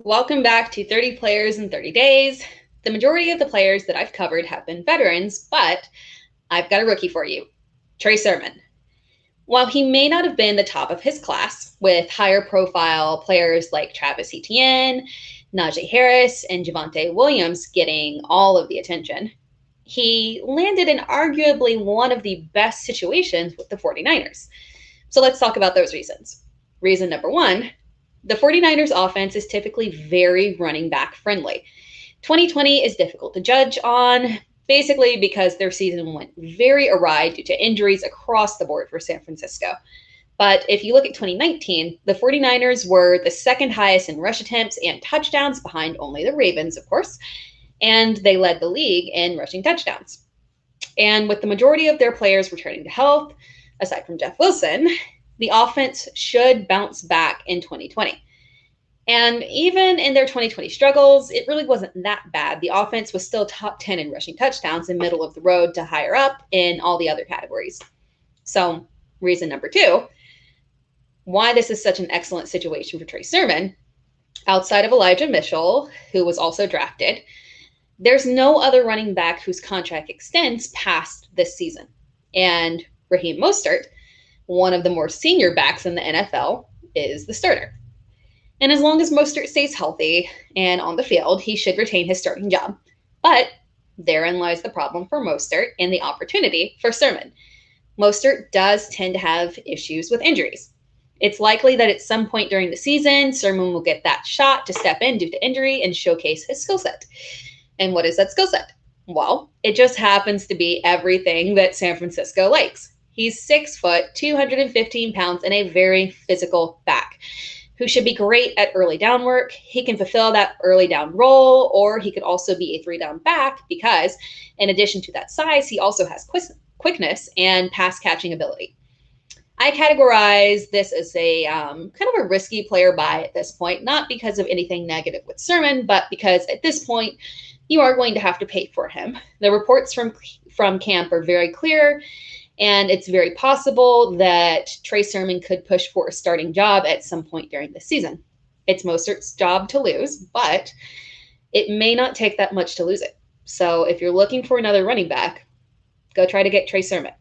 Welcome back to 30 Players in 30 Days. The majority of the players that I've covered have been veterans, but I've got a rookie for you, Trey Sermon. While he may not have been the top of his class, with higher profile players like Travis Etienne, Najee Harris, and Javonte Williams getting all of the attention, he landed in arguably one of the best situations with the 49ers. So let's talk about those reasons. Reason number one, the 49ers offense is typically very running back friendly. 2020 is difficult to judge on, basically because their season went very awry due to injuries across the board for San Francisco. But if you look at 2019, the 49ers were the second highest in rush attempts and touchdowns, behind only the Ravens, of course, and they led the league in rushing touchdowns. And with the majority of their players returning to health, aside from Jeff Wilson, the offense should bounce back in 2020. And even in their 2020 struggles, it really wasn't that bad. The offense was still top 10 in rushing touchdowns and middle of the road to higher up in all the other categories. So, reason number two, why this is such an excellent situation for Trey Sermon, outside of Elijah Mitchell, who was also drafted, there's no other running back whose contract extends past this season. And Raheem Mostert, one of the more senior backs in the NFL, is the starter. And as long as Mostert stays healthy and on the field, he should retain his starting job. But therein lies the problem for Mostert and the opportunity for Sermon. Mostert does tend to have issues with injuries. It's likely that at some point during the season, Sermon will get that shot to step in due to injury and showcase his skill set. And what is that skill set? Well, it just happens to be everything that San Francisco likes. He's 6 foot, 215 pounds, and a very physical back who should be great at early down work. He can fulfill that early down role, or he could also be a 3-down back because, in addition to that size, he also has quickness and pass catching ability. I categorize this as a kind of a risky player buy at this point, not because of anything negative with Sermon, but because at this point, you are going to have to pay for him. The reports from camp are very clear, and it's very possible that Trey Sermon could push for a starting job at some point during the season. It's Mostert's job to lose, but it may not take that much to lose it. So if you're looking for another running back, go try to get Trey Sermon.